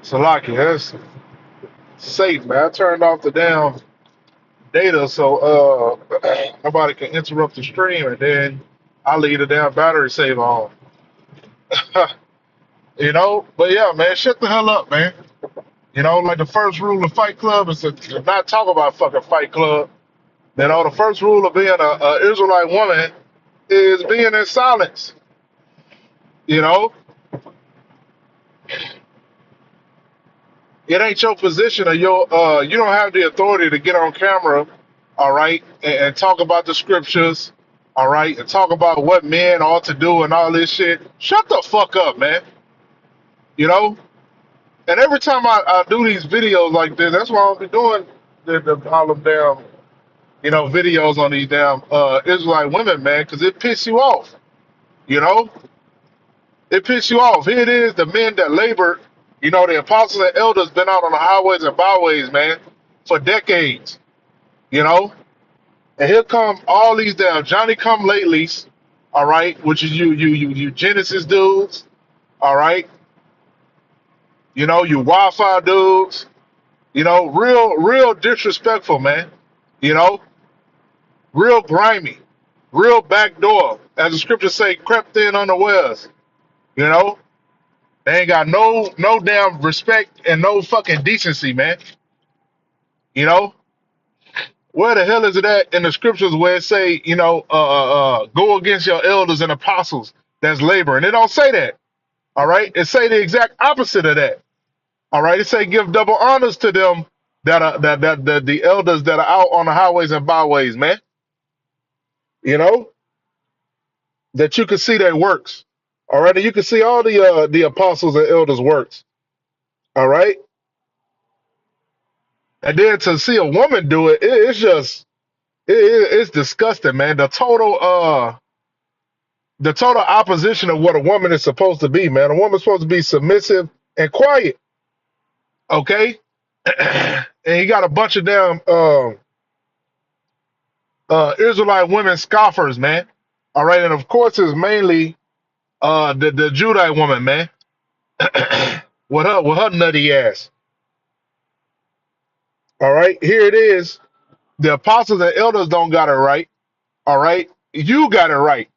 Salaki, that's safe, man. I turned off the damn data so nobody can interrupt the stream, and then I leave the damn battery save on. But yeah, man, shut the hell up, man. Like the first rule of Fight Club is to not talk about fucking Fight Club. The first rule of being a Israelite woman is being in silence. You know, it ain't your position or you don't have the authority to get on camera, all right, and talk about the scriptures, all right, and talk about what men ought to do and all this shit. Shut the fuck up, man. You know. And every time I do these videos like this, that's why I'll be doing all them damn videos on these damn Israelite women, man, because it pisses you off. You know, it pisses you off. Here it is, the men that labored, the apostles and elders been out on the highways and byways, man, for decades. You know, and here come all these damn Johnny come latelys, all right, which is you Genesis dudes, all right, you Wi-Fi dudes, real disrespectful, man, you know, real grimy, real backdoor, as the scriptures say, crept in unawares. You know, they ain't got no damn respect and no fucking decency, man. You know, where the hell is it at in the scriptures where it say, go against your elders and apostles that's laboring? It don't say that. All right, it say the exact opposite of that. All right, it say give double honors to them that are that the elders that are out on the highways and byways, man. You know, that you can see their works. All right, and you can see all the apostles and elders' works. All right, and then to see a woman do it, it's just it's disgusting, man. The total opposition of what a woman is supposed to be, man. A woman's supposed to be submissive and quiet. Okay, and you got a bunch of damn Israelite women scoffers, man. All right, and of course it's mainly the Judite woman, man. with her nutty ass. All right, here it is. The apostles and elders don't got it right. All right, you got it right.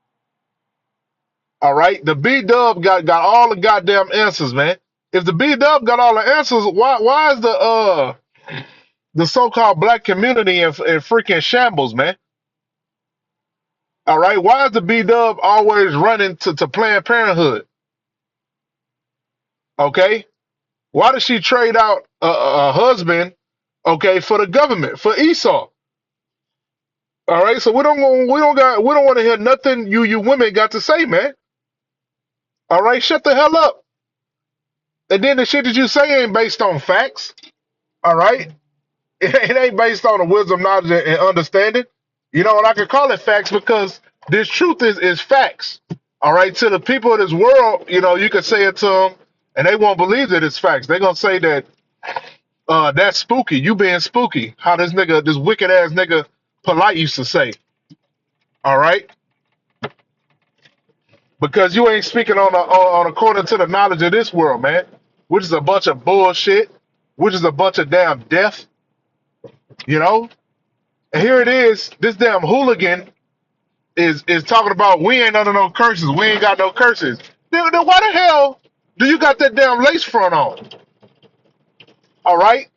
All right, the B Dub got all the goddamn answers, man. If the B Dub got all the answers, why is the so-called black community in freaking shambles, man? All right, why is the B Dub always running to Planned Parenthood? Okay, why does she trade out a husband, okay, for the government, for Esau? All right, so we don't want to hear nothing you women got to say, man. All right, shut the hell up. And then the shit that you say ain't based on facts. All right, it ain't based on the wisdom, knowledge, and understanding. And I can call it facts because this truth is facts. All right, to the people of this world, you can say it to them, and they won't believe that it's facts. They're gonna say that that's spooky. You being spooky. How this wicked ass nigga polite used to say. All right, because you ain't speaking on according to the knowledge of this world, man, which is a bunch of bullshit, which is a bunch of damn death. You know, and here it is. This damn hooligan is talking about we ain't under no curses. We ain't got no curses. Then why the hell do you got that damn lace front on? All right.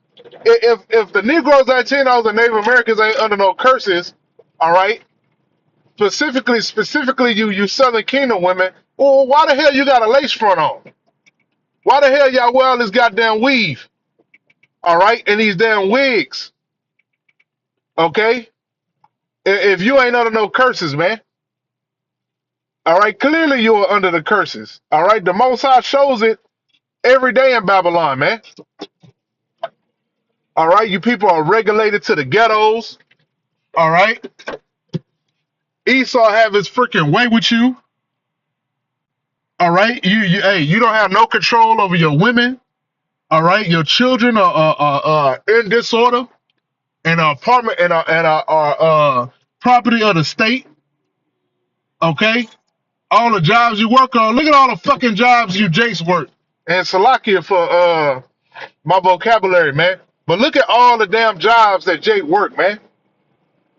If the Negroes, Latinos, and Native Americans ain't under no curses, all right. Specifically, you Southern Kingdom women. Well, why the hell you got a lace front on? Why the hell y'all wear all this goddamn weave? All right, and these damn wigs. Okay. If you ain't under no curses, man. All right, clearly you are under the curses. All right, the Most High shows it every day in Babylon, man. All right, you people are regulated to the ghettos. All right, Esau have his freaking way with you. All right, you don't have no control over your women. All right, your children are in disorder, and apartment and property of the state. Okay, all the jobs you work on. Look at all the fucking jobs you Jace work. And Salakia for My vocabulary, man. But look at all the damn jobs that Jake worked, man.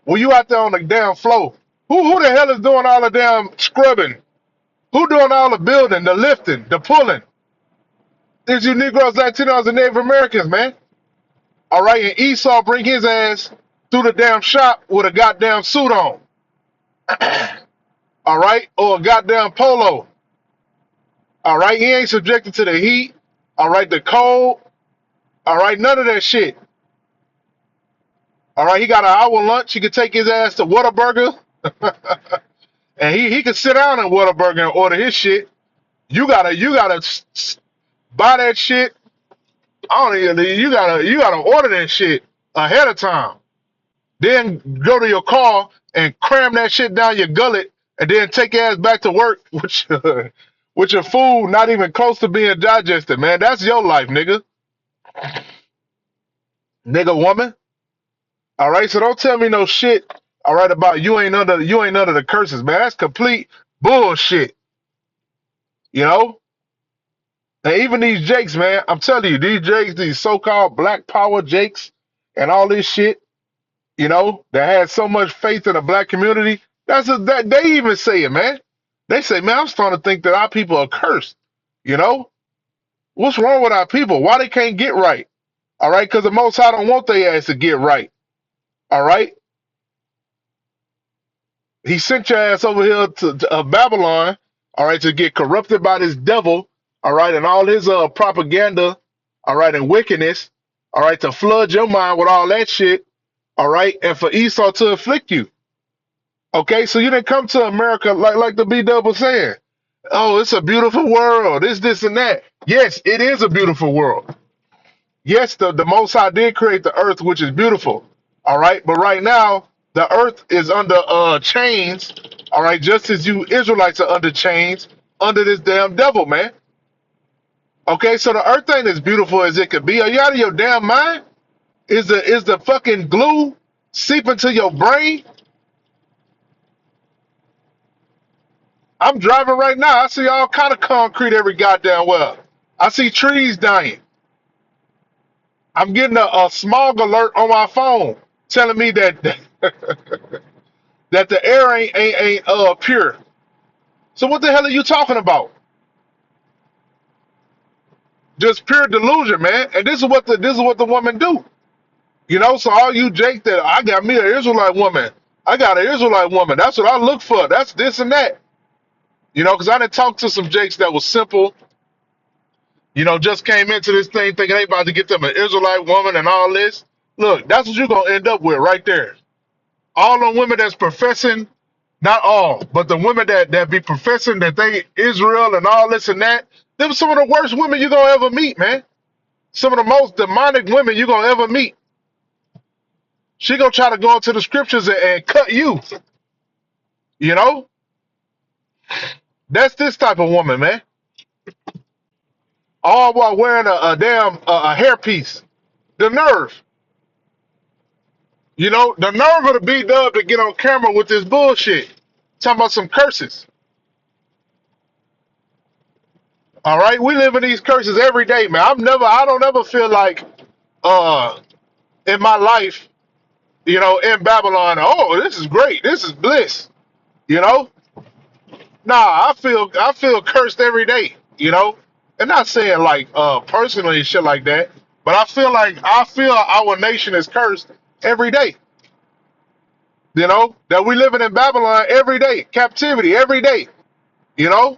When you out there on the damn floor, who the hell is doing all the damn scrubbing? Who doing all the building, the lifting, the pulling? It's you Negroes, Latinos, and Native Americans, man. All right, and Esau bring his ass through the damn shop with a goddamn suit on. All right, or a goddamn polo. All right, he ain't subjected to the heat. All right, the cold. All right, none of that shit. All right, he got an hour lunch. He could take his ass to Whataburger, and he could sit down in Whataburger and order his shit. You gotta buy that shit. I don't even. You gotta order that shit ahead of time. Then go to your car and cram that shit down your gullet, and then take your ass back to work with your food not even close to being digested. Man, that's your life, nigga, nigga, woman. All right, so don't tell me no shit. All right, about you ain't under the curses, man. That's complete bullshit. You know, and even these Jakes, man. I'm telling you, these Jakes, these so-called Black Power Jakes, and all this shit. That had so much faith in the black community. That they even say it, man. They say, man, I'm starting to think that our people are cursed. You know, what's wrong with our people? Why they can't get right? All right, because the Most High don't want their ass to get right. All right, He sent your ass over here to Babylon. All right, to get corrupted by this devil. All right, and all his propaganda. All right, and wickedness. All right, to flood your mind with all that shit. All right, and for Esau to afflict you. Okay, so you didn't come to America like the B-Dub was saying. Oh, it's a beautiful world. It's this and that. Yes, it is a beautiful world. Yes, the Most High did create the earth, which is beautiful. All right, but right now the earth is under chains. All right, just as you Israelites are under chains under this damn devil, man. Okay, so the earth ain't as beautiful as it could be. Are you out of your damn mind? Is the fucking glue seeping to your brain? I'm driving right now. I see all kind of concrete every goddamn well. I see trees dying. I'm getting a smog alert on my phone telling me that that the air ain't pure. So what the hell are you talking about? Just pure delusion, man. And this is what the woman do. So all you Jake that I got me an Israelite woman. I got an Israelite woman. That's what I look for. That's this and that. Because I didn't talk to some Jakes that was simple. Just came into this thing thinking they about to get them an Israelite woman and all this. Look, that's what you're gonna end up with right there. All the women that's professing, not all, but the women that be professing that they Israel and all this and that, them some of the worst women you're gonna ever meet, man. Some of the most demonic women you're gonna ever meet. She gonna try to go into the scriptures and cut you. You know? That's this type of woman, man. All while wearing a damn a hairpiece. The nerve. The nerve of the B-Dub to get on camera with this bullshit. Talking about some curses. All right? We live in these curses every day, man. I don't ever feel like in my life, in Babylon, oh, this is great. This is bliss. You know? Nah, I feel cursed every day, And not saying like personally shit like that, but I feel our nation is cursed every day. That we living in Babylon every day, captivity every day. You know,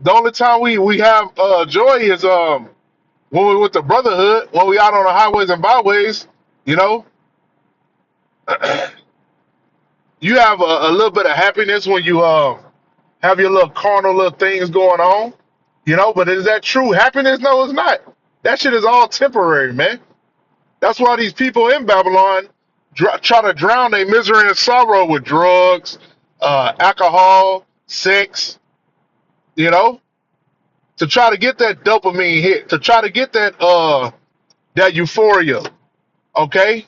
the only time we have joy is when we with the brotherhood, when we out on the highways and byways. You know, you have a little bit of happiness when you have your little carnal little things going on. But is that true happiness? No, it's not. That shit is all temporary, man. That's why these people in Babylon try to drown their misery and sorrow with drugs, alcohol, sex, to try to get that dopamine hit, to try to get that euphoria. Okay?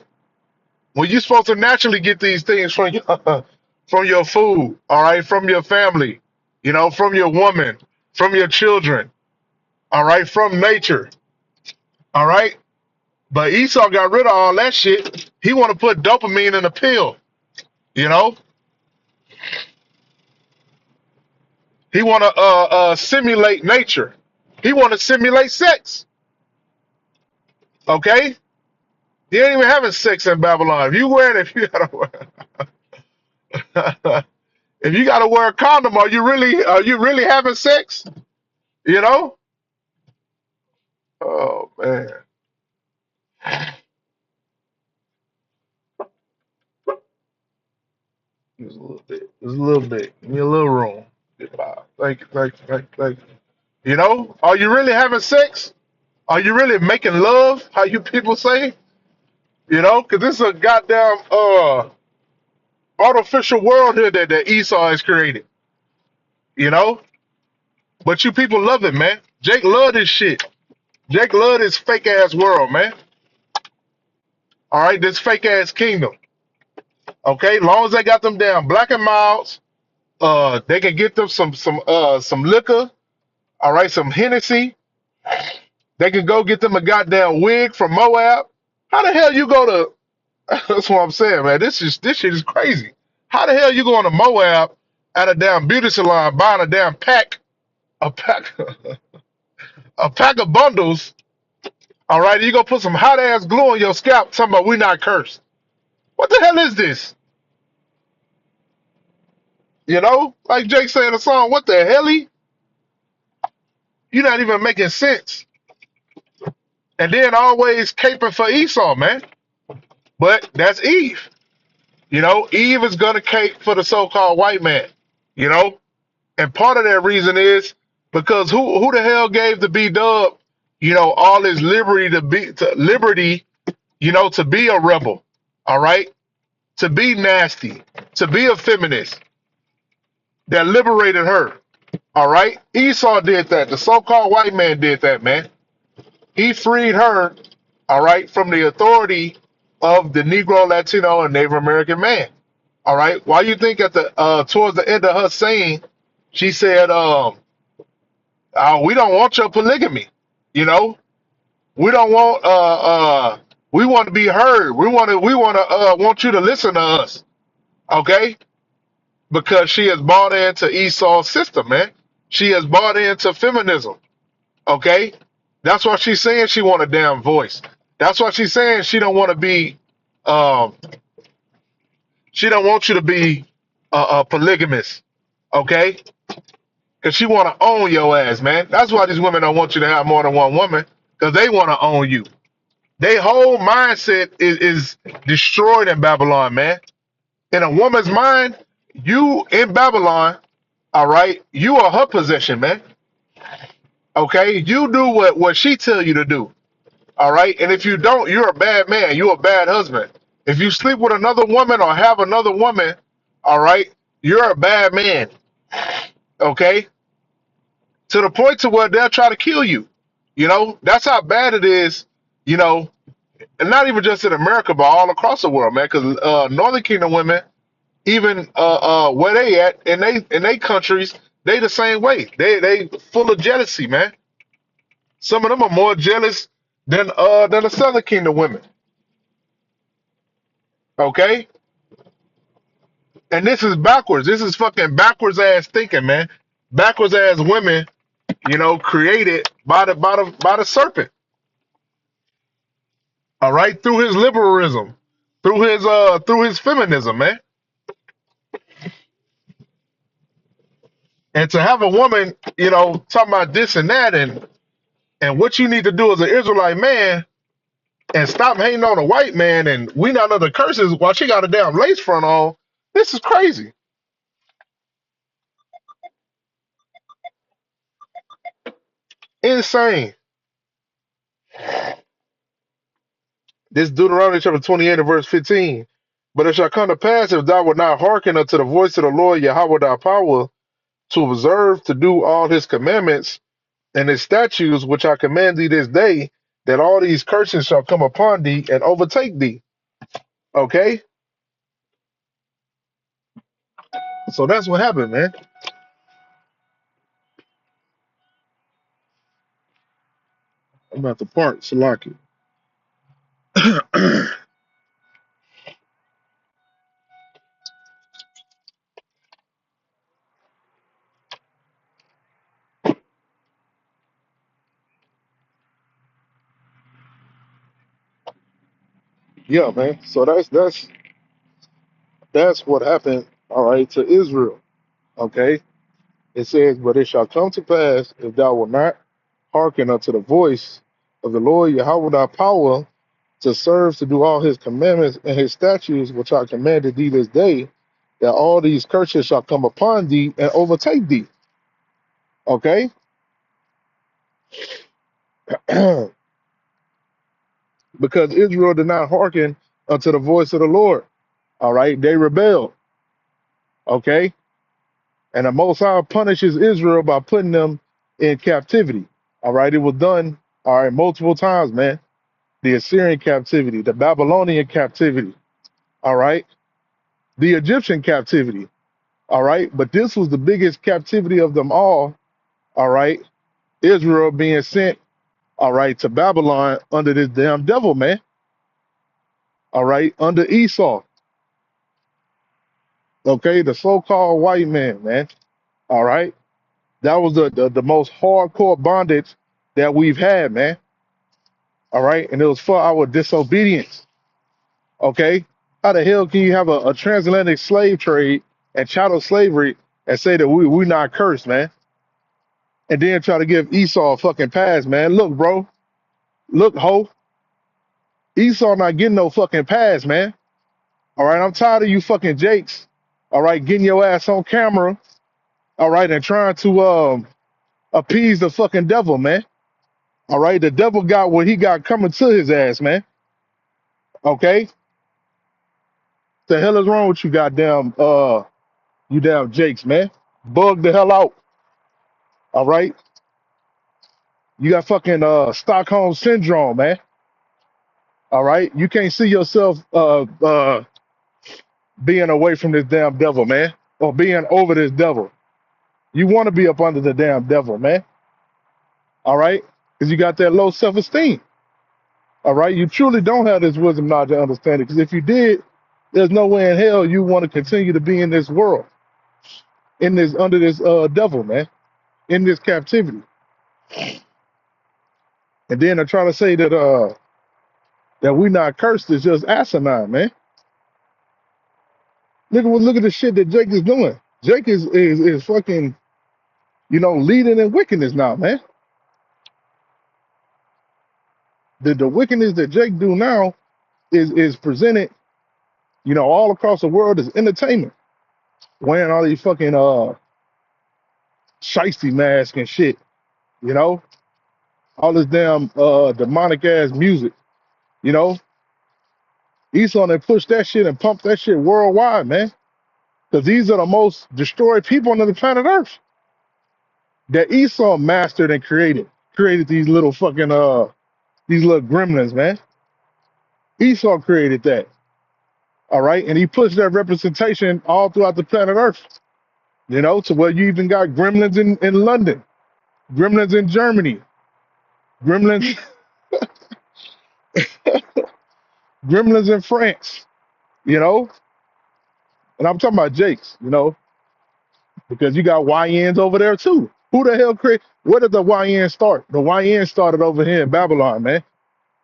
When you're supposed to naturally get these things from your from your food, all right, from your family, from your woman, from your children, all right, from nature, all right. But Esau got rid of all that shit. He want to put dopamine in a pill, you know. He want to simulate nature. He want to simulate sex. Okay, you ain't even having sex in Babylon. If you wearing, if you gotta wear, if you gotta wear a condom, are you really having sex? You know? Oh man, just a little bit, just a little bit. Give me a little room. Goodbye. Thank you, thank you, thank you, thank you. You know? Are you really having sex? Are you really making love? How you people say? You know? Because this is a goddamn artificial world here that Esau has created. You know? But you people love it, man. Jake love this shit. Jake love this fake ass world, man. All right, this fake ass kingdom. Okay, long as they got them damn black and milds, they can get them some liquor. All right, some Hennessy. They can go get them a goddamn wig from Moab. How the hell you go to? That's what I'm saying, man. This shit is crazy. How the hell you going to Moab at a damn beauty salon buying a damn a pack, a pack of bundles? All right, you go put some hot ass glue on your scalp, talking about we not cursed. What the hell is this? You know, like Jake said in the song, what the hell? You're not even making sense. And then always caping for Esau, man. But that's Eve. You know, Eve is gonna cape for the so-called white man. You know, and part of that reason is because who the hell gave the B Dub, you know, all his liberty liberty, you know, to be a rebel, all right, to be nasty, to be a feminist that liberated her. All right, Esau did that. The so-called white man did that, man. He freed her, all right, from the authority of the Negro, Latino, and Native American man. All right. Why you think at the towards the end of her saying, she said, we don't want your polygamy. You know, we don't want we want to be heard. We want you to listen to us. Okay? Because she has bought into Esau's system, man. She has bought into feminism. Okay? That's why she's saying she want a damn voice. That's why she's saying she don't want to be um she don't want you to be a polygamist. Okay? Because she want to own your ass, man. That's why these women don't want you to have more than one woman, because they want to own you. Their whole mindset is destroyed in Babylon, man. In a woman's mind, you in Babylon, all right, you are her possession, man. Okay? You do what she tell you to do. All right? And if you don't, you're a bad man. You're a bad husband. If you sleep with another woman or have another woman, all right, you're a bad man. Okay? To the point to where they'll try to kill you. You know, that's how bad it is, you know, and not even just in America, but all across the world, man. Because Northern Kingdom women, even where they at in they countries, they the same way. They full of jealousy, man. Some of them are more jealous than the Southern Kingdom women. Okay, and this is backwards. This is fucking backwards ass thinking, man. Backwards ass women, you know, created by the serpent. All right, through his liberalism, through his feminism, man. And to have a woman, you know, talking about this and that and what you need to do as an Israelite man and stop hating on a white man and we not under curses while she got a damn lace front on. This is crazy. Insane. This Deuteronomy chapter 28 and verse 15. But it shall come to pass if thou wilt not hearken unto the voice of the Lord Yahweh thy power to observe to do all his commandments and his statutes which I command thee this day, that all these curses shall come upon thee and overtake thee. Okay? So that's what happened, man. I'm at the park, Salaki. Yeah, man. So that's what happened. All right, to Israel. Okay, it says, but it shall come to pass if thou wilt not hearken unto the voice of the Lord Yahweh thy power to serve to do all his commandments and his statutes which I commanded thee this day, that all these curses shall come upon thee and overtake thee. Okay, because Israel did not hearken unto the voice of the Lord. All right, they rebelled. Okay, and the Most High punishes Israel by putting them in captivity. All right, it was done. All right, multiple times, man. The Assyrian captivity, the Babylonian captivity. All right, the Egyptian captivity. All right, but this was the biggest captivity of them all. All right, Israel being sent. All right, to Babylon under this damn devil, man. All right, under Esau. Okay, the so-called white man, man. All right, that was the most hardcore bondage that we've had, man. All right, and it was for our disobedience. Okay, how the hell can you have a transatlantic slave trade and chattel slavery and say that we not cursed, man? And then try to give Esau a fucking pass, man. Look, bro, look, ho, Esau not getting no fucking pass, man. All right, I'm tired of you fucking Jakes. All right, getting your ass on camera. All right, and trying to appease the fucking devil, man. All right, the devil got what he got coming to his ass, man. Okay, the hell is wrong with you, goddamn you damn Jakes, man? Bug the hell out. All right, you got fucking Stockholm syndrome, man. All right, you can't see yourself being away from this damn devil, man, or being over this devil. You want to be up under the damn devil, man. All right, because you got that low self-esteem. All right, you truly don't have this wisdom, knowledge, and understanding. Because if you did, there's no way in hell you want to continue to be in this world, in this under this devil, man, in this captivity. And then to try to say that we not cursed is just asinine, man. Look at the shit that Jake is doing. Jake is fucking, leading in wickedness now, man. The wickedness that Jake do now is presented, all across the world as entertainment. Wearing all these fucking shiesty masks and shit, you know, all this damn demonic ass music, you know. Esau they push that shit and pump that shit worldwide, man. Because these are the most destroyed people on the planet Earth that Esau mastered and created. Created these little fucking these little gremlins, man. Esau created that. All right. And he pushed that representation all throughout the planet Earth, to where you even got gremlins in London, gremlins in Germany, gremlins, gremlins in France, you know. And I'm talking about Jakes, because you got YNs over there too. Who the hell create? Where did the YN start? The YN started over here in Babylon, man.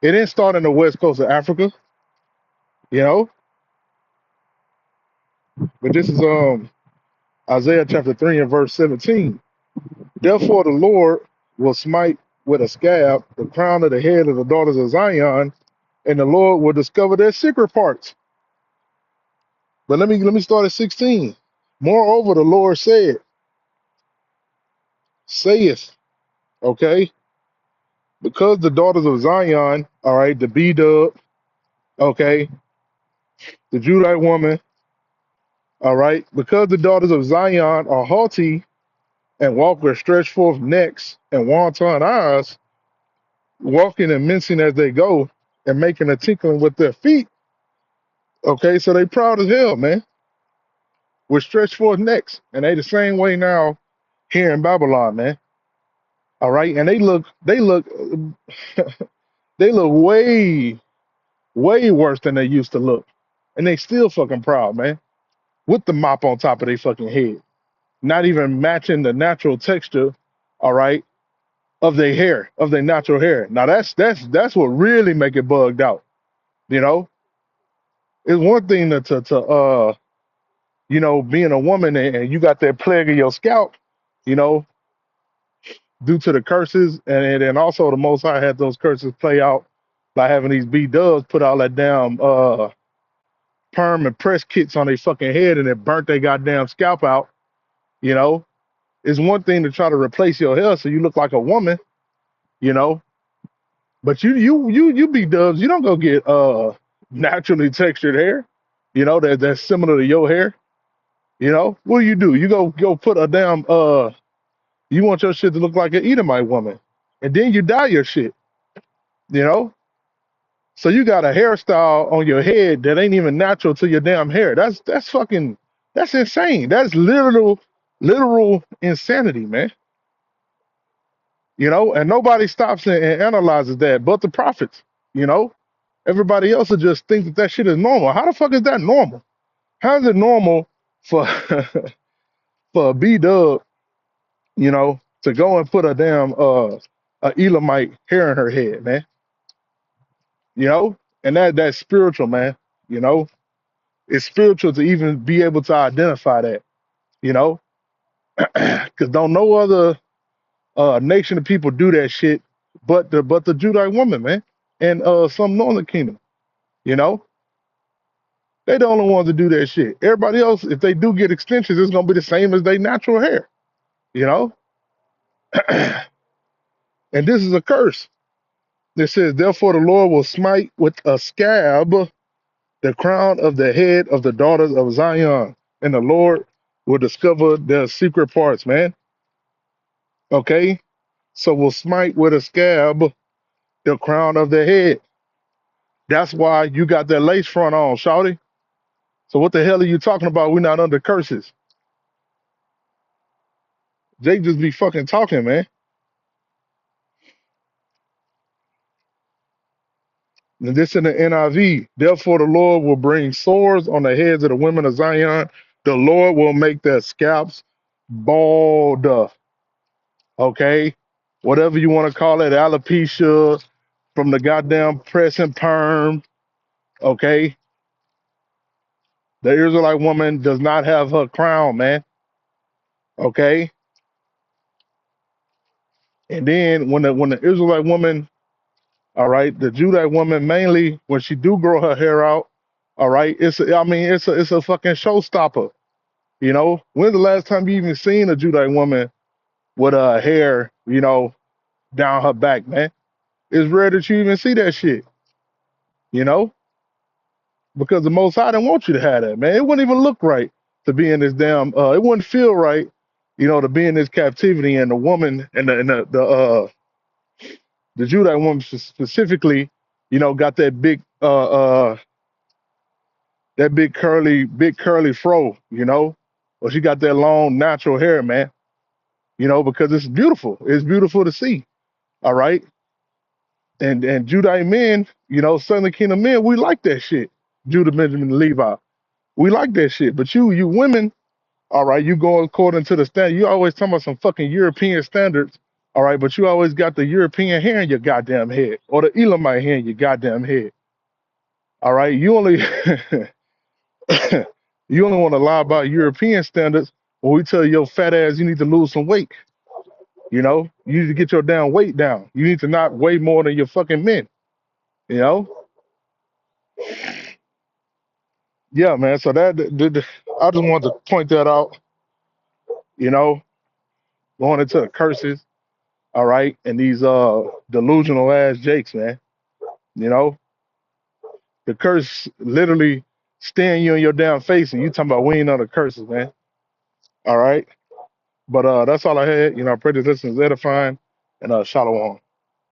It didn't start in the west coast of Africa, you know. But this is Isaiah chapter 3 and verse 17. Therefore the Lord will smite with a scab the crown of the head of the daughters of Zion, and the Lord will discover their secret parts. But let me start at 16. Moreover, the Lord saith, okay, because the daughters of Zion, all right, the B-dub, okay, the Judite woman, all right, because the daughters of Zion are haughty and walk with stretched forth necks and wanton eyes, walking and mincing as they go and making a tinkling with their feet, okay, so they proud as hell, man, with stretched forth necks. And they the same way now here in Babylon, man. All right, and they look way worse than they used to look, and they still fucking proud, man, with the mop on top of their fucking head, not even matching the natural texture, all right, of their hair, of their natural hair. Now that's what really make it bugged out. You know, it's one thing to being a woman and you got that plague of your scalp, you know, due to the curses, and then also the Most High had those curses play out by having these B dubs put all that damn perm and press kits on their fucking head and it burnt their goddamn scalp out. You know, it's one thing to try to replace your hair so you look like a woman, you know, but you B dubs, you don't go get naturally textured hair, you know, that's similar to your hair. You know, what do? You go put a damn you want your shit to look like an Edomite woman, and then you dye your shit. You know, so you got a hairstyle on your head that ain't even natural to your damn hair. That's fucking that's insane. That's literal insanity, man. You know, and nobody stops and analyzes that but the prophets. You know, everybody else will just think that that shit is normal. How the fuck is that normal? How is it normal for for a B dub, you know, to go and put a damn a Elamite hair in her head, man? You know, and that's spiritual, man. You know, it's spiritual to even be able to identify that, you know, because don't no other nation of people do that shit but the Judite woman, man, and some northern kingdom, you know, they the only ones to do that shit. Everybody else, if they do get extensions, it's gonna be the same as their natural hair, you know. And this is a curse. It says, therefore the Lord will smite with a scab the crown of the head of the daughters of Zion, and the Lord will discover their secret parts, man. Okay, so we'll smite with a scab the crown of the head. That's why you got that lace front on, shawty. So what the hell are you talking about? We're not under curses. Jake just be fucking talking, man. And this in the NIV. Therefore, the Lord will bring sores on the heads of the women of Zion. The Lord will make their scalps bald. Okay, whatever you want to call it, alopecia from the goddamn press and perm. Okay, the Israelite woman does not have her crown, man. Okay, and then when the Israelite woman, all right, the Judite woman mainly when she do grow her hair out, all right, it's a fucking showstopper. You know, when's the last time you even seen a Judite woman with hair, you know, down her back, man? It's rare that you even see that shit. You know, because the Most High didn't want you to have that, man. It wouldn't even look right to be in this damn. It wouldn't feel right, you know, to be in this captivity. And the woman and the Judite woman specifically, you know, got that big curly fro, you know, or she got that long natural hair, man. You know, because it's beautiful. It's beautiful to see. All right, and Judite men, you know, Southern Kingdom men, we like that shit. Judah, Benjamin, and Levi, we like that shit. But you women. All right, you go according to the standard. You always talking about some fucking European standards. All right, but you always got the European hair in your goddamn head, or the Elamite hair in your goddamn head. All right, you only you only want to lie about European standards when we tell your fat ass you need to lose some weight. You know, you need to get your damn weight down. You need to not weigh more than your fucking men. You know, yeah, man. So I just wanted to point that out. You know, going into the curses. All right, and these delusional ass jakes, man. You know, the curse literally staring you in your damn face, and you talking about we ain't on the curses, man. All right, but that's all I had. You know, I pray this lesson is edifying, and shalom.